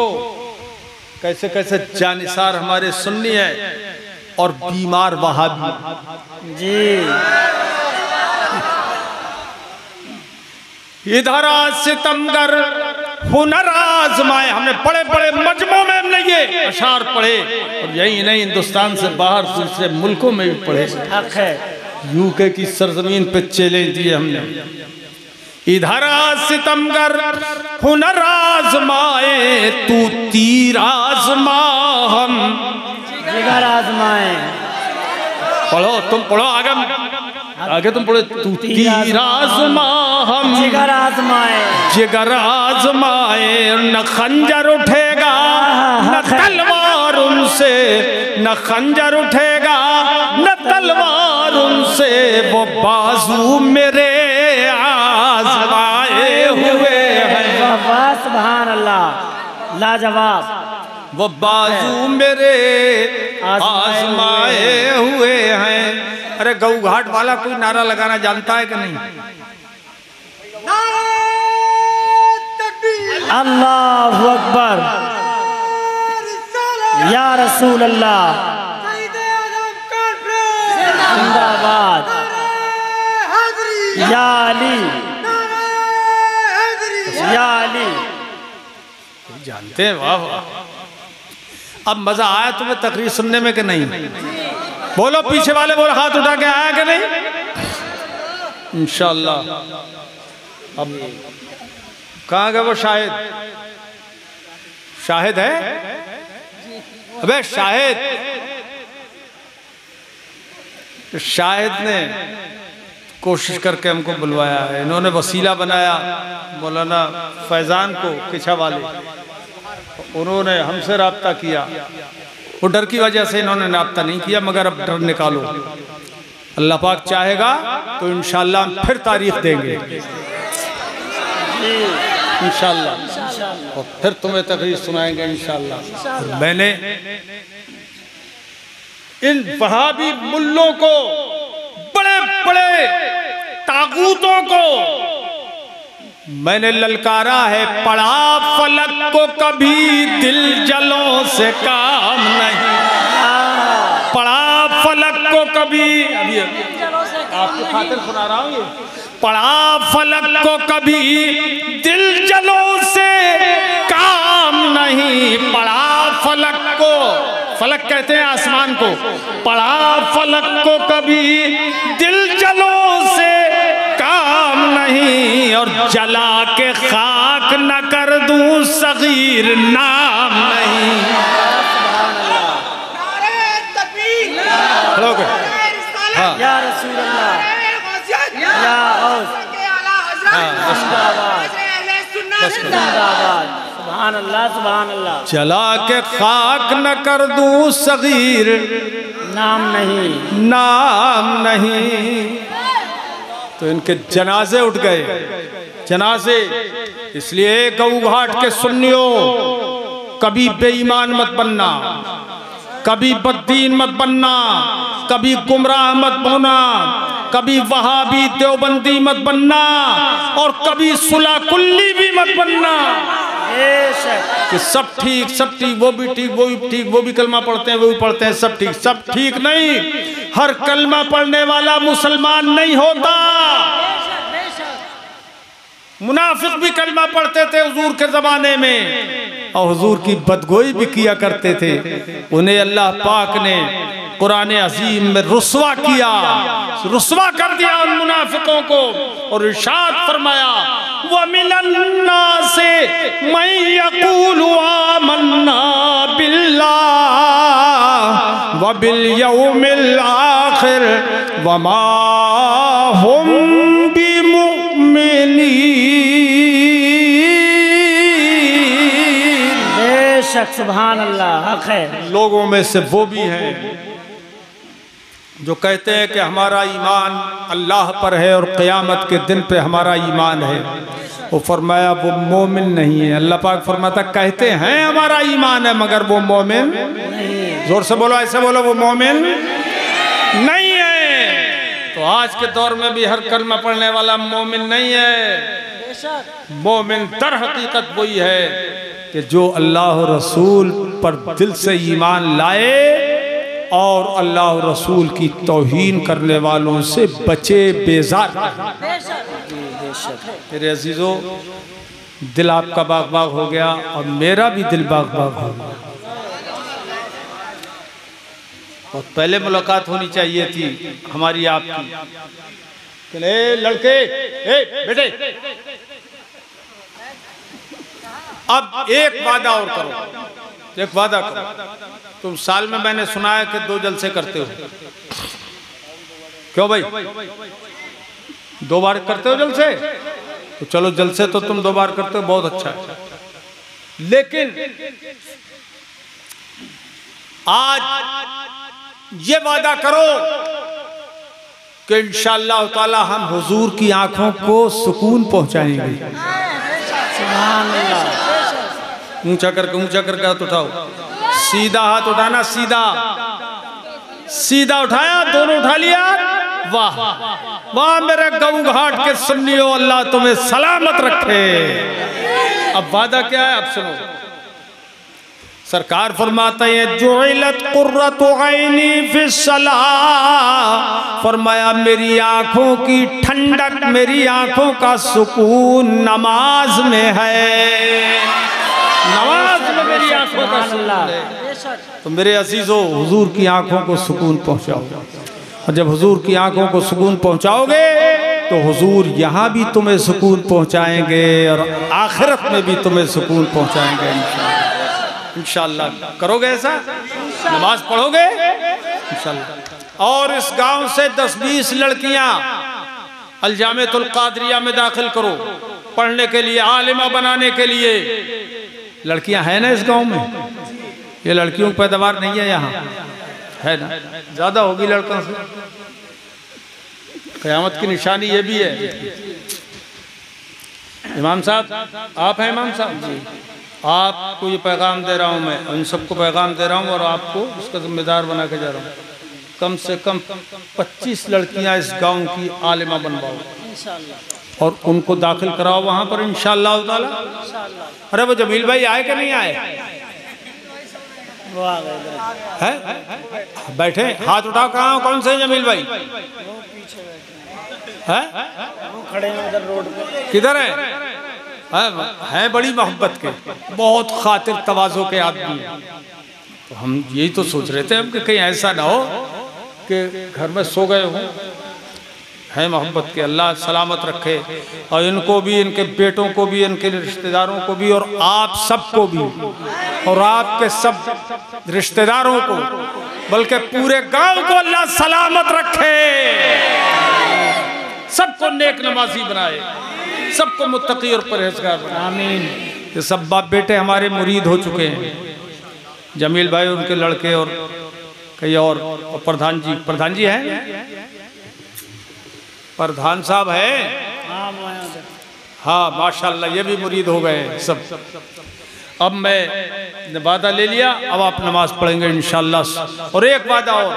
कैसे कैसे जानिसार हमारे सुन्नी है और बीमार वहाबी। जी इधर आज सितमगर हुनर आजमाए, हमने बड़े बड़े मजमों में हमने ये अशार पढ़े, और यही नहीं हिंदुस्तान से बाहर दूसरे मुल्कों में भी पढ़े। हक है। यूके की सरजमीन पे चैलेंज दिए हमने। इधर आज सितमगर हुनर आजमाए, तू तीर आजमा हम जिगर आजमाए। पढ़ो, तुम पढ़ो, आगे तुम पढ़ो। तू तीर आजमा हम जिगर आजमाए, जिगर आजमाए, न खंजर उठेगा न तलवार उनसे, न खंजर उठेगा न तलवार उनसे, वो बाजू मेरे आजमाए हुए हैं। वाह सुभान अल्लाह, लाजवाब। वो बाजू मेरे आजमाए हुए हैं। अरे गऊ घाट वाला कोई नारा लगाना जानता है कि नहीं? अल्लाहु अकबर, या रसूल अल्लाह, जिंदाबाद, या अली, या अली। जानते हैं? वाह वाह। अब मजा आया तुम्हें तकरीर सुनने में कि नहीं? बोलो, पीछे वाले बोलो, हाथ उठा के आया कि नहीं? इंशाअल्लाह। अब कहाँ गए वो शाहिद? शाहिद है? अबे शाहिद, शाहिद ने कोशिश करके हमको बुलवाया है। इन्होंने वसीला बनाया मौलाना फैजान को, किछा वाले, उन्होंने हमसे राब्ता किया। वो डर की वजह से इन्होंने राब्ता नहीं किया, मगर अब डर निकालो। अल्लाह पाक चाहेगा तो इंशाअल्लाह हम फिर तारीख देंगे, इंशाअल्लाह, और फिर तुम्हें तकरीर सुनाएंगे इंशाअल्लाह। मैंने इन वहाबी मुल्लों को, बड़े बड़े तागूतों को मैंने ललकारा है। पड़ा फलक को कभी दिल जलों से काम नहीं, पड़ा फलक को कभी, अभी आपके खातिर सुना रहा हूँ ये, पड़ा फलक को कभी दिल जलों से काम नहीं, पड़ा फलक को, फलक कहते हैं आसमान को, पड़ा फलक को कभी दिल जलों से काम नहीं, और जला के खाक न कर दूं सगीर नाम नहीं। हाँ, या रसूल अल्लाह, या गौस, जिंदाबाद, सुभान अल्लाह, सुभान अल्लाह। जला के खाक न कर दूं सगीर नाम नहीं, नाम नहीं। तो इनके जनाजे उठ गए, जनाजे। इसलिए गऊ घाट के सुन्नियों, कभी बेईमान मत बनना, कभी बद्दीन मत बनना, कभी गुमराह मत होना, कभी वहाबी देवबंदी मत बनना, और कभी सुला कुल्ली भी मत बनना कि सब ठीक, वो भी ठीक, वो भी ठीक, वो भी कलमा पढ़ते हैं, वो भी पढ़ते हैं, सब ठीक। सब ठीक नहीं। हर कलमा पढ़ने वाला मुसलमान नहीं होता। मुनाफिक भी कलमा पढ़ते थे हुजूर के जमाने में, और हुजूर की बदगोई भी किया करते थे। उन्हें अल्लाह पाक ने कुरान अजीम में रुस्वा किया, रुस्वा कर दिया उन मुनाफिकों को, और इरशाद फरमाया, व मिनन्ना से मैं यकूलु आमन्ना बिल्लाह व बिल यौमिल आखिर व मा हुम बिमुमिनीन। बेशक, सुभान अल्लाह, हक है। लोगों में से वो भी हैं जो कहते हैं कि हमारा ईमान अल्लाह पर है और क़यामत के दिन पे हमारा ईमान है। वो फरमाया वो मोमिन नहीं है। अल्लाह पाक फरमाता कहते हैं हमारा ईमान है मगर वो मोमिन नहीं। जोर से बोलो, ऐसे बोलो, वो मोमिन नहीं है। तो आज के दौर में भी हर कलमा पढ़ने वाला मोमिन नहीं है। मोमिन दर हकीकत वही है कि जो अल्लाह और रसूल पर दिल से ईमान लाए और अल्लाह और रसूल की तौहीन करने वालों से बचे, बेजार। मेरे अजीजों, दिल आपका बाग बाग हो गया और मेरा भी दिल बाग बाग हो गया। और पहले मुलाकात होनी चाहिए थी हमारी आपकी। लड़के, बेटे, अब एक वादा और करो, एक वादा करो। तुम साल में, मैंने सुना है कि 2 जलसे करते हो, क्यों भाई? 2 बार करते हो जलसे? तो चलो, जलसे तो तुम 2 बार करते हो, बहुत अच्छा है। लेकिन आज ये वादा करो कि इंशाअल्लाह ताला हम हुजूर की आंखों को सुकून पहुंचाएंगे। ऊंचा करके हाथ उठाओ, सीधा हाथ उठाना, सीधा सीधा उठाया, दोनों उठा लिया। वाह वाह मेरे गऊ घाट के सुन्नियों, अल्लाह तुम्हें सलामत रखे। अब वादा क्या है, अब सुनो। सरकार फरमाते हैं जुइलत कुर्रतु ऐनी फिस्सलाह, फरमाया मेरी आंखों की ठंडक, मेरी आंखों का सुकून नमाज में है। नमाज में मेरी आंखों का सुकून है। तो मेरे अजीजों, हुजूर की आंखों को सुकून पहुंचाओ। और जब हुजूर की आंखों को सुकून पहुंचाओगे तो हुजूर यहाँ भी तुम्हें सुकून पहुंचाएंगे और आखिरत में भी तुम्हें सुकून पहुंचाएंगे इंशाअल्लाह। करोगे ऐसा? नमाज पढ़ोगे इंशाअल्लाह। और इस गांव से 10-20 लड़कियां अलजामेतुल कादरिया में दाखिल करो, पढ़ने के लिए, आलिमा बनाने के लिए। लड़कियां हैं ना इस गांव में? ये लड़कियों की पैदावार नहीं है यहाँ, है ना? ज्यादा होगी लड़कों से। क़यामत की निशानी ये भी है। इमाम साहब, आप हैं इमाम साहब जी? आपको ये पैगाम दे रहा हूँ मैं, उन सबको पैगाम दे रहा हूँ और आपको उसका जिम्मेदार बना के जा रहा हूँ। कम से कम 25 लड़कियाँ इस गांव की आलिमा बनवाओ और उनको दाखिल कराओ वहाँ पर इंशाअल्लाह ताला। अरे वो जमील भाई आए कि नहीं आए? है? बैठे, हाथ उठाओ। कहाँ, कौन से जमील भाई? है? खड़े हैं उधर रोड पे। किधर है? हैं बड़ी मोहब्बत के, बहुत खातिर तवाज़ो के आदमी। तो हम यही तो सोच रहे थे हम कि कहीं ऐसा ना हो कि घर में सो गए हों। है मोहब्बत के, अल्लाह सलामत रखे और इनको भी, इनके बेटों को भी, इनके रिश्तेदारों को भी और आप सबको भी और आपके सब रिश्तेदारों को, बल्कि पूरे गांव को अल्लाह सलामत रखे। सबको नेक नमाजी बनाए, सबको मुत्तकी और परहेजगार बनाए। आमीन। ये सब बाप बेटे हमारे मुरीद हो चुके हैं। जमील भाई, उनके लड़के और कई और प्रधान जी हैं, प्रधान साहब है। हाँ माशाल्लाह, ये भी मुरीद हो गए सब। अब मैं वादा ले लिया, अब आप नमाज पढ़ेंगे इंशाअल्लाह। और एक वादा और,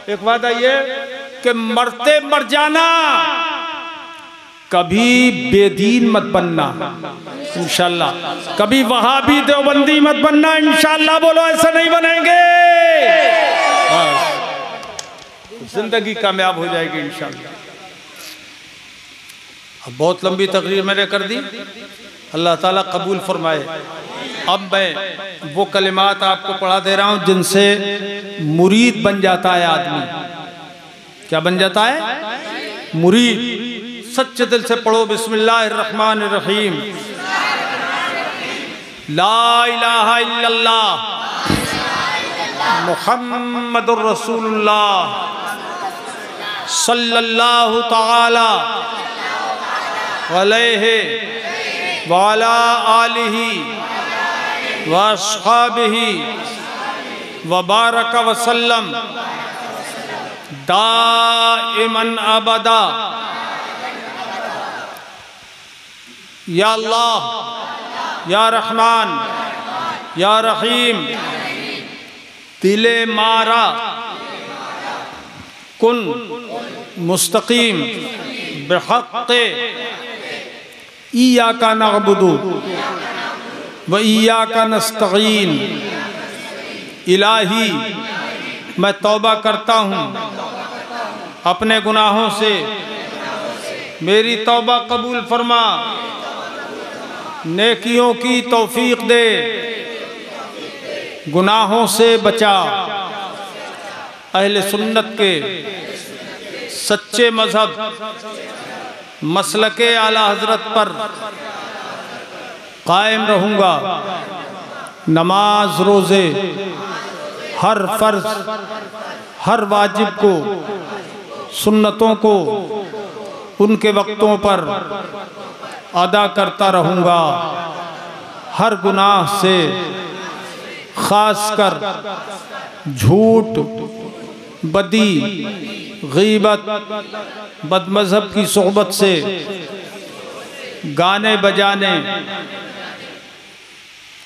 एक वादा ये कि मरते मर जाना, कभी बेदीन मत बनना इंशाअल्लाह, कभी वहाबी देवबंदी मत बनना इंशाअल्लाह। बोलो ऐसा नहीं बनेंगे, जिंदगी कामयाब हो जाएगी इंशाअल्लाह। अब बहुत लंबी तकरीर मैंने कर दी, अल्लाह ताला कबूल फरमाए। अब मैं वो कलिमात आपको पढ़ा दे रहा हूँ जिनसे मुरीद बन जाता है आदमी। क्या बन जाता है? मुरीद। सच्चे दिल से पढ़ो, बिस्मिल्लाहिर्रहमानिर्रहीम। ला इलाहा इल्लल्लाह मुहम्मदुर रसूलुल्लाह सल्लल्लाहु तआला अलैहि व अला आलिहि व अस्हाबिहि व बारक व सल्लम दाइमन अबदा। या अल्लाह, या रहमान, या रहीम, दिले मारा कुन मुस्तकीम बिहक़्क़े इय्याका नअबुदु व इय्याका नस्तईन। इलाही मैं तौबा करता हूँ अपने गुनाहों से, मेरी तौबा कबूल फरमा, नेकियों की तौफीक दे, गुनाहों से बचा। अहले सुन्नत के सच्चे मजहब मसलके आला हजरत पर कायम रहूँगा। नमाज रोज़े हर फर्ज हर वाजिब को, सुन्नतों को उनके वक्तों पर अदा करता रहूँगा। हर गुनाह से, ख़ासकर झूठ, बदी, गीबत, बदमज़हब की सोहबत से, गाने बजाने,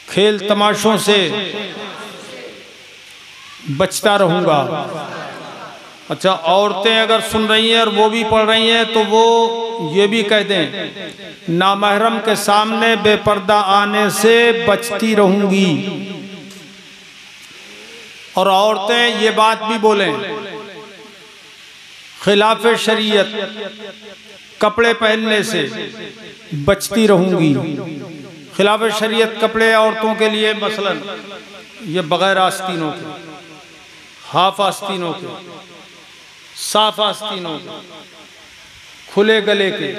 खेल तमाशों से बचता रहूँगा। अच्छा, औरतें अगर सुन रही हैं और वो भी पढ़ रही हैं तो वो ये भी कह दें, नामहरम के सामने बेपर्दा आने से बचती रहूँगी। और औरतें ये बात भी बोलें, खिलाफ शरीयत कपड़े पहनने से बचती रहूँगी। खिलाफ शरीयत कपड़े औरतों के लिए मसलन ये बग़ैर आस्तीनों के, हाफ आस्तीनों के, साफ आस्तीनों के, खुले गले के,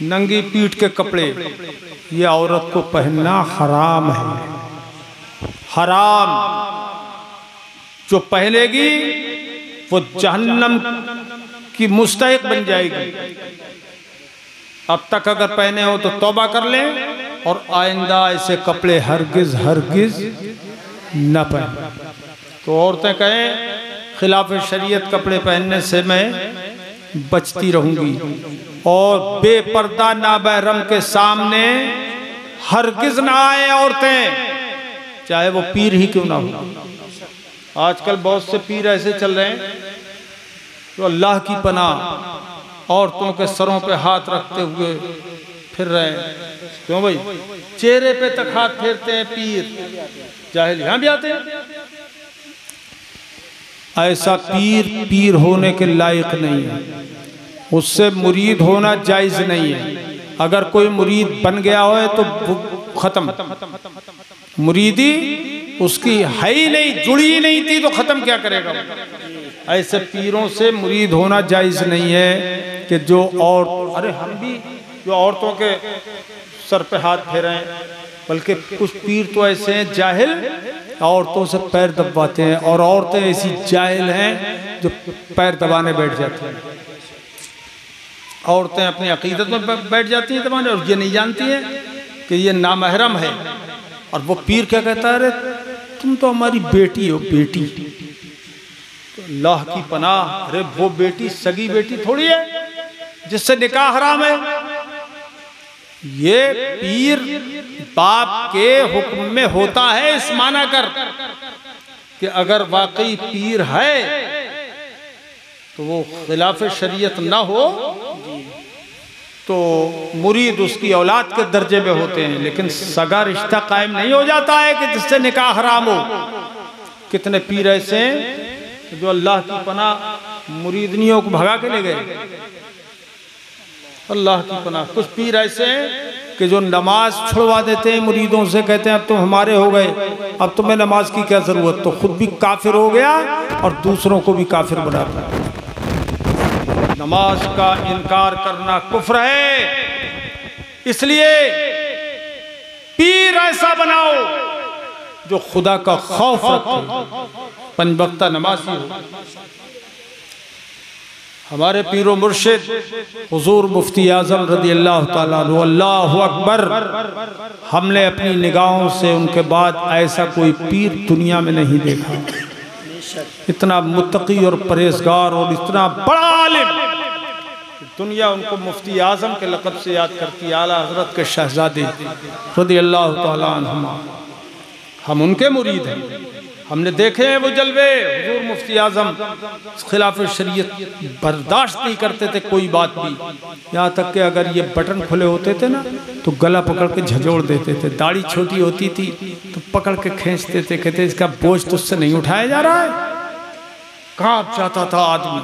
नंगी पीठ के कपड़े, ये औरत को पहनना हराम है। हराम। जो पहनेगी वो जहन्नम की मुस्तहिक बन जाएगी। अब तक अगर पहने हो तो तौबा कर लें और आइंदा ऐसे कपड़े हरगिज हरगिज न पहने। तो औरतें कहें खिलाफ शरीयत कपड़े पहनने से मैं बचती रहूंगी। और बेपर्दा नाबहरम के सामने हरगिज ना आए औरतें, चाहे वो पीर ही क्यों ना हो। आजकल बहुत से पीर ऐसे चल रहे हैं तो अल्लाह की पनाह औरतों के सरों पे हाथ रखते हुए फिर रहे हैं। क्यों भाई? चेहरे पे तक हाथ फेरते हैं पीर, जाहिल यहाँ भी आते हैं। ऐसा पीर होने के लायक नहीं है, उससे मुरीद होना जायज नहीं है। अगर कोई मुरीद बन गया हो तो खत्म, मुरीदी उसकी है ही नहीं, जुड़ी ही नहीं थी तो खत्म क्या करेगा। ऐसे पीरों से मुरीद होना जायज नहीं है कि जो और, अरे हम भी जो औरतों के सर पे हाथ फेरें, बल्कि कुछ पीर तो ऐसे हैं जाहिल, औरतों से पैर दबाते हैं। और औरतें ऐसी जाहिल हैं जो पैर दबाने बैठ जाती हैं। औरतें अपनी अकीदत में बैठ जाती हैं दबाने, और ये नहीं जानती हैं कि ये नामहरम है। और वो पीर क्या कहता है, अरे तुम तो हमारी बेटी हो, बेटी। तो अल्लाह की पनाह, अरे वो बेटी सगी बेटी थोड़ी है जिससे निकाह हराम है। ये पीर बाप के हुक्म में होता है, इस माना कर कि अगर वाकई पीर है तो वो खिलाफ शरीयत ना हो तो मुरीद उसकी औलाद के दर्जे में होते हैं, लेकिन सगा रिश्ता कायम नहीं हो जाता है कि जिससे निकाह हराम हो। कितने पीर ऐसे हैं जो अल्लाह की पनाह मुरीदनियों को भगा के ले गए। अल्लाह की पनाह। कुछ पीर ऐसे हैं कि जो नमाज छुड़वा देते हैं मुरीदों से, कहते हैं अब तुम हमारे हो गए, अब तुम्हें नमाज की क्या जरूरत। तो खुद भी काफिर हो गया और दूसरों को भी काफिर बना दिया। नमाज का इनकार करना कुफ्र है। इसलिए पीर ऐसा बनाओ जो खुदा का खौफ रखे, पंजवक्ता नमाजी हो। हमारे पीरो मुर्शिद हुजूर मुफ्ती आज़म रज़ी अल्लाह ताला अन्हु, अल्लाहु अकबर, हमने अपनी निगाहों से उनके बाद ऐसा कोई पीर दुनिया में नहीं देखा। इतना मुत्तकी और परहेजगार और इतना बड़ा आलिम, दुनिया उनको मुफ्ती आज़म के लक़ब से याद करती है, आला हज़रत के शहज़ादे रज़ी अल्लाह ताला अन्हुमा। हम उनके मुरीद हैं, हमने देखे हैं वो जलवे। हुजूर मुफ्ती आज़म खिलाफ शरीयत बर्दाश्त नहीं करते थे कोई बात भी, यहाँ तक कि अगर ये बटन खुले होते थे ना तो गला पकड़ के झंझोड़ देते थे। दाढ़ी छोटी होती थी तो पकड़ के खींचते थे, कहते इसका बोझ तुझसे नहीं उठाया जा रहा है, कांप जाता था आदमी,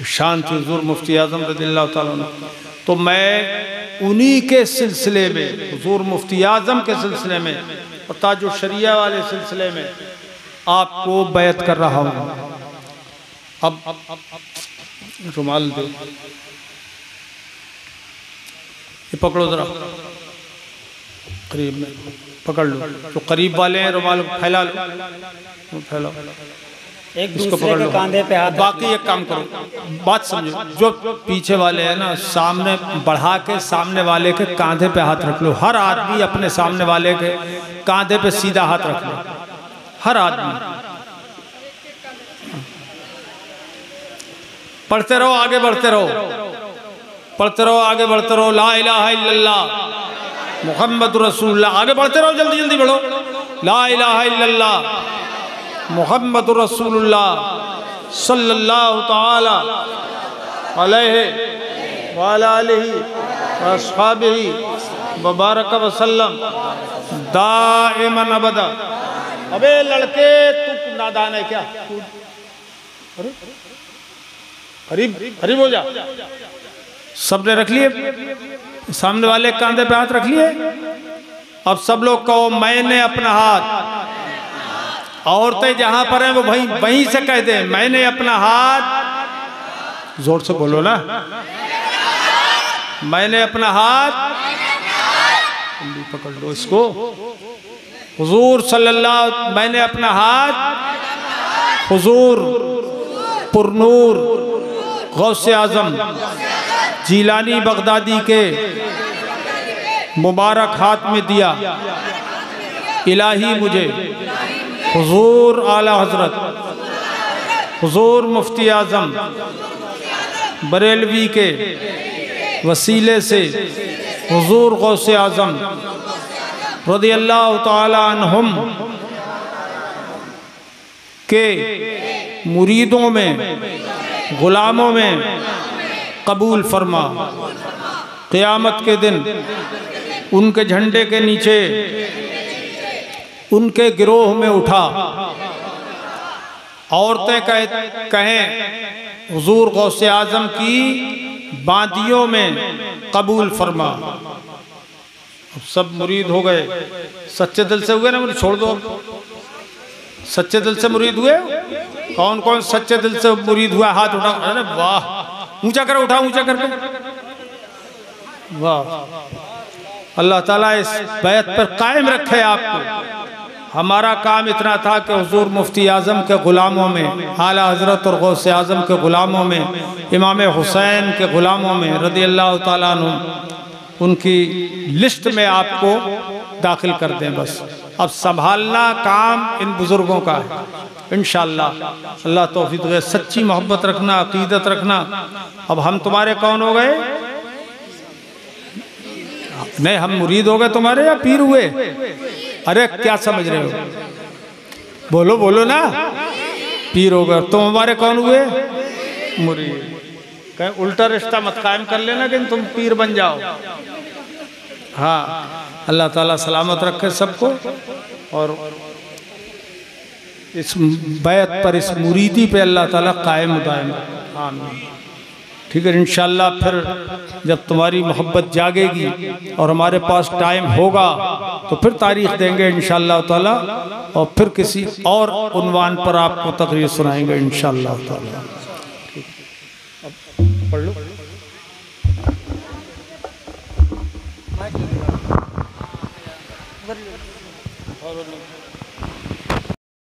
शान थी हुजूर मुफ्ती आजम रज़ियल्लाहु ताला अन्हु। तो मैं उन्हीं के सिलसिले में, हुजूर मुफ्ती आजम के सिलसिले में और ताजो शरिया वाले सिलसिले में आपको बैत कर रहा हूँ। अब रुमाल दो, ये पकड़ो जरा, करीब में पकड़ लो, जो करीब वाले हैं रुमाल फैला लो, फैलाओ, एक दूसरे के कंधे पे हाथ। बाकी एक काम करो, बात समझो, जो पीछे वाले हैं ना, सामने बढ़ा के सामने वाले के कंधे पे हाथ रख लो। हर आदमी अपने सामने वाले के कंधे पे सीधा हाथ रख लो, हर आदमी। पढ़ते रहो, आगे बढ़ते रहो, पढ़ते रहो, आगे बढ़ते रहो। ला इलाहा इल्लल्लाह मुहम्मद रसूलुल्लाह, आगे बढ़ते रहो, जल्दी जल्दी बढ़ो। ला इलाहा इल्लल्लाह मुहम्मद रसूलुल्लाह सल्लल्लाहु ताला अलैहि व आलिहि व अस्हाबिहि व बारक व सल्लम दाइमन अबदा। अबे लड़के, तू नादान है क्या? अरे करीब करीब हो जा। सबने रख लिए, सामने वाले कंधे पे हाथ रख लिए। अब सब लोग कहो, मैंने अपना हाथ, औरतें जहां पर हैं वो वहीं से कह दे, मैंने अपना हाथ, जोर से बोलो ना, मैंने अपना हाथ, पकड़ लो इसको, हुजूर सल्लल्लाहु, मैंने अपना हाथ हुजूर पुरनूर गौसे आजम जीलानी बगदादी के मुबारक हाथ में दिया। इलाही मुझे हुजूर आला हजरत हुजूर मुफ्ती आजम बरेलवी के वसीले से हुजूर गौसे आजम रज़ियल्लाहु ताला अन्हुम के मुरीदों में, गुलामों में कबूल फरमा। क़यामत के दिन उनके झंडे के नीचे, उनके गिरोह में उठा। औरतें कहें हुजूर गौसे आजम की बादियों में कबूल फरमा। अब सब मुरीद हो गए, सच्चे दिल से हुए ना, मुझे छोड़ दो। सच्चे दिल से मुरीद हुए? कौन कौन सच्चे दिल से मुरीद हुआ? हाथ उठा। अरे वाह, ऊंचा करो, उठा ऊंचा करके। वाह, अल्लाह ताला इस बैत पर कायम रखे आपको। हमारा काम इतना था कि हुजूर मुफ्ती आजम के ग़ुलामों में, आला हज़रत और गौसे आजम के ग़ुलामों में, इमाम हुसैन के ग़ुलामों में रज़ियल्लाहु ताला अन्हु, उनकी लिस्ट में आपको दाखिल कर दें। बस अब संभालना काम इन बुज़ुर्गों का है। इंशाअल्लाह अल्लाह तौफीक दे, सच्ची मोहब्बत रखना, अकीदत रखना। अब हम तुम्हारे कौन हो गए? नहीं, हम मुरीद हो गए तुम्हारे या पीर हुए? अरे क्या समझ रहे हो? बोलो बोलो ना, पीर हो गए। तुम हमारे कौन हुए? मुरीद। कहीं उल्टा रिश्ता मत कायम कर लेना कि तुम पीर बन जाओ। हाँ, अल्लाह ताला सलामत रखे सबको, और इस बैत पर, इस मुरीदी पे अल्लाह ताला कायम दायम। आमीन। ठीक है, इंशाअल्लाह फिर जब तुम्हारी मोहब्बत जागेगी और हमारे पास टाइम होगा तो फिर तारीख देंगे इंशाअल्लाह ताला, और फिर किसी और उन्वान पर आपको तकरीर सुनाएंगे इंशाअल्लाह ताला।